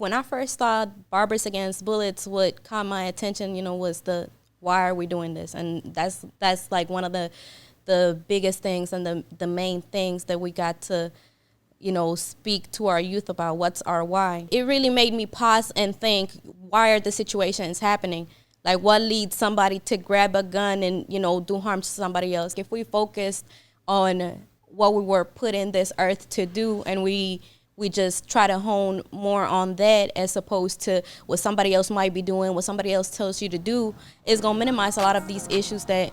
When I first saw Barbers Against Bullets, what caught my attention, was the why are we doing this? And that's like one of the biggest things and the main things that we got to, speak to our youth about. What's our why? It really made me pause and think, why are the situations happening? Like, what leads somebody to grab a gun and, do harm to somebody else? If we focused on what we were put in this earth to do, and we just try to hone more on that as opposed to what somebody else might be doing, what somebody else tells you to do, is going to minimize a lot of these issues that,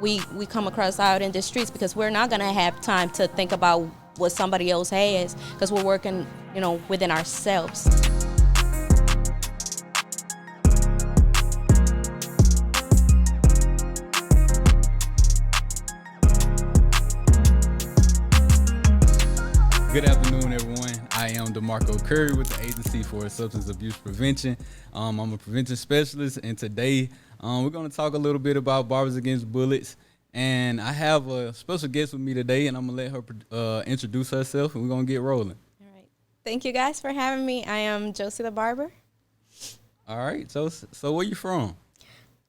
we come across out in the streets, because we're not going to have time to think about what somebody else has, because we're working, within ourselves. Good afternoon, everyone. I am DeMarco Curry with the Agency for Substance Abuse Prevention. I'm a prevention specialist, and today we're going to talk a little bit about Barbers Against Bullets. And I have a special guest with me today, and I'm going to let her introduce herself, and we're going to get rolling. All right. Thank you guys for having me. I am Josie the Barber. All right. So where you from?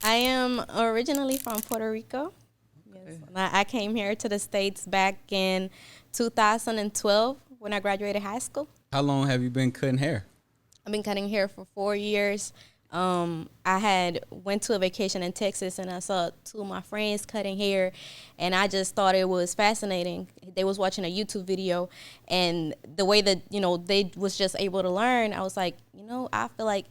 I am originally from Puerto Rico. Yes. I came here to the States back in 2012 when I graduated high school. How long have you been cutting hair? I've been cutting hair for 4 years. I had went to a vacation in Texas, and I saw two of my friends cutting hair, and I just thought it was fascinating. They was watching a YouTube video, and the way that, they was just able to learn, I was like, I feel like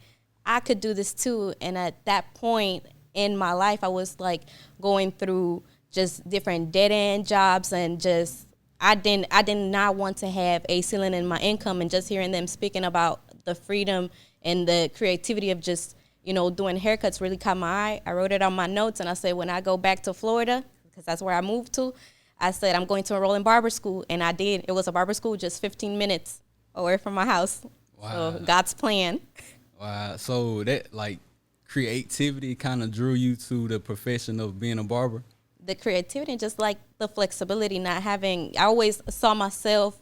I could do this too. And at that point in my life, I was like going through just different dead-end jobs, and just I did not want to have a ceiling in my income. And just hearing them speaking about the freedom and the creativity of just, doing haircuts really caught my eye. I wrote it on my notes, and I said, when I go back to Florida, because that's where I moved to, I said, I'm going to enroll in barber school. And I did. It was a barber school just 15 minutes away from my house. Wow. So God's plan. Wow. So that, like, creativity kind of drew you to the profession of being a barber? The creativity and just like the flexibility, I always saw myself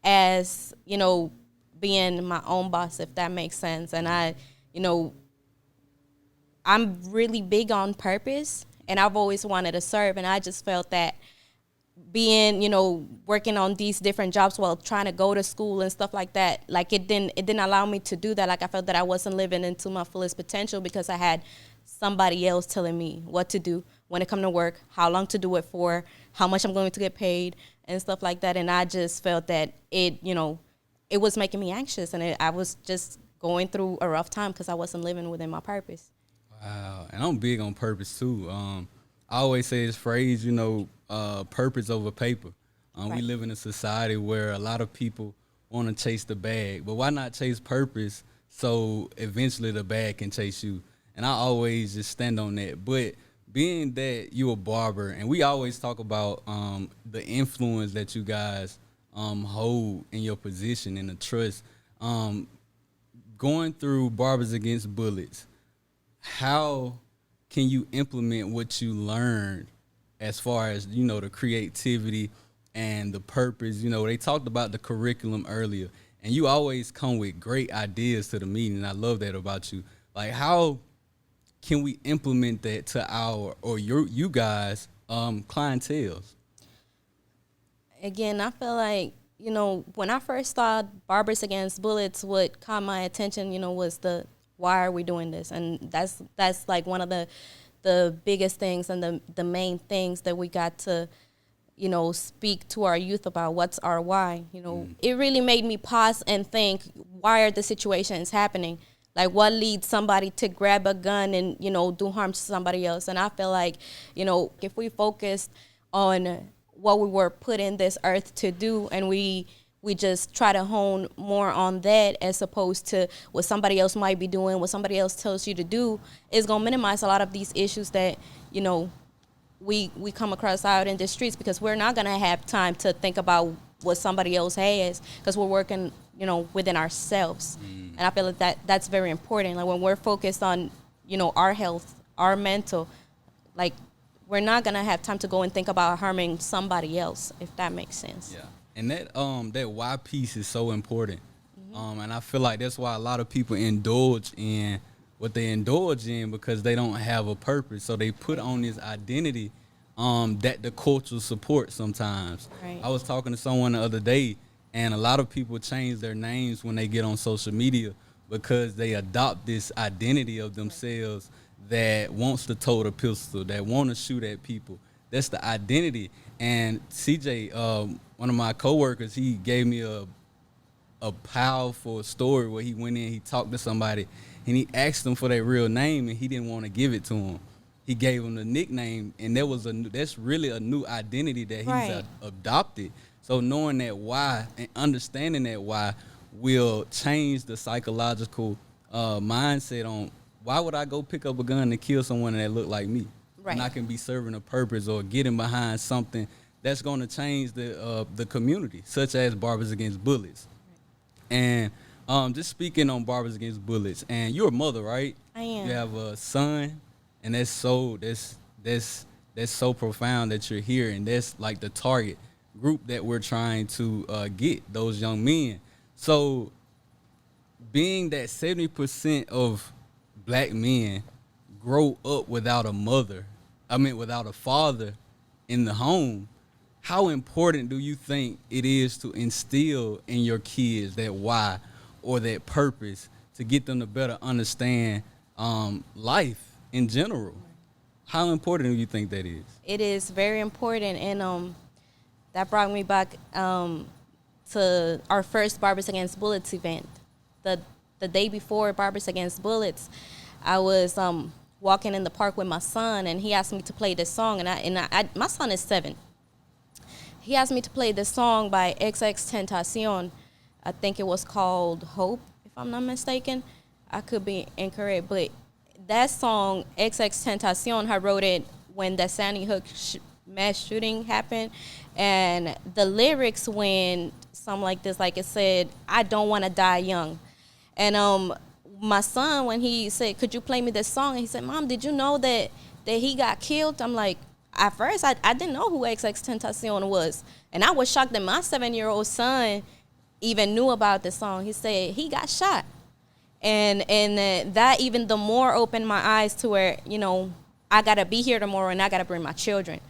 as, being my own boss, if that makes sense. And I'm really big on purpose, and I've always wanted to serve. And I just felt that being, working on these different jobs while trying to go to school and stuff like that, like it didn't allow me to do that. Like, I felt that I wasn't living into my fullest potential because I had somebody else telling me what to do when it come to work, how long to do it for, how much I'm going to get paid, and stuff like that. And I just felt that it was making me anxious, and I was just going through a rough time because I wasn't living within my purpose. Wow. And I'm big on purpose too. I always say this phrase, purpose over paper. Right. We live in a society where a lot of people want to chase the bag, but why not chase purpose so eventually the bag can chase you? And I always just stand on that. But being that you're a barber, and we always talk about the influence that you guys hold in your position and the trust, going through Barbers Against Bullets, how can you implement what you learned as far as, the creativity and the purpose? They talked about the curriculum earlier, and you always come with great ideas to the meeting, and I love that about you. Like, how can we implement that to you guys' clientele? Again, I feel like, when I first saw Barbers Against Bullets, what caught my attention, was the why are we doing this? And that's like one of the biggest things and the main things that we got to, speak to our youth about. What's our why? It really made me pause and think, why are the situations happening? Like, what leads somebody to grab a gun and, do harm to somebody else? And I feel like, if we focused on what we were put in this earth to do, and we just try to hone more on that as opposed to what somebody else might be doing, what somebody else tells you to do, is going to minimize a lot of these issues that, we come across out in the streets, because we're not going to have time to think about what somebody else has, because we're working, within ourselves. And I feel like that's very important. Like, when we're focused on, our health, our mental, like, we're not going to have time to go and think about harming somebody else, if that makes sense. Yeah. And that why piece is so important. And I feel like that's why a lot of people indulge in what they indulge in because they don't have a purpose. So they put on this identity that the culture supports sometimes. Right. I was talking to someone the other day, and a lot of people change their names when they get on social media because they adopt this identity of themselves that wants to tote a pistol, that want to shoot at people. That's the identity. And CJ, one of my coworkers, he gave me a powerful story where he went in, he talked to somebody, and he asked them for their real name, and he didn't want to give it to him. He gave him the nickname, and that's really a new identity that he's adopted. So knowing that why and understanding that why will change the psychological mindset on why would I go pick up a gun and kill someone that look like me? Right. And I can be serving a purpose or getting behind something that's going to change the community, such as Barbers Against Bullets. And just speaking on Barbers Against Bullets, and you're a mother, right? I am. You have a son, and that's so profound that you're here, and that's like the target group that we're trying to get, those young men. So being that 70% of black men grow up without a father in the home, how important do you think it is to instill in your kids that why or that purpose to get them to better understand life in general? How important do you think that is? It is very important, and that brought me back to our first Barbers Against Bullets event. The day before Barbers Against Bullets, I was walking in the park with my son, and he asked me to play this song, and my son is 7. He asked me to play this song by XXXTentacion. I think it was called Hope, if I'm not mistaken. I could be incorrect, but that song, XXXTentacion, I wrote it when the Sandy Hook mass shooting happened, and the lyrics went something like this, like it said, "I don't want to die young." And my son, when he said, "Could you play me this song?" and he said, "Mom, did you know that he got killed?" I'm like, at first, I didn't know who XXXTentacion was. And I was shocked that my 7-year-old son even knew about this song. He said he got shot. And that even the more opened my eyes to where, I got to be here tomorrow and I got to bring my children.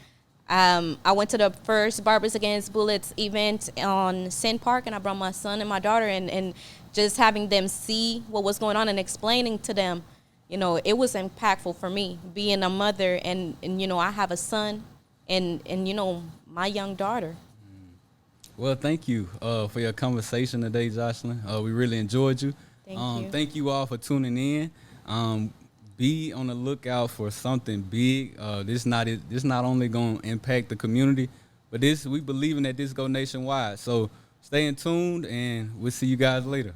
I went to the first Barbers Against Bullets event on Sin Park, and I brought my son and my daughter, and just having them see what was going on and explaining to them, it was impactful for me being a mother, and I have a son and my young daughter. Well, thank you for your conversation today, Jocelyn. We really enjoyed you. Thank you. Thank you all for tuning in. Be on the lookout for something big. This not only going to impact the community, but we believing that this go nationwide. So stay in tuned, and we'll see you guys later.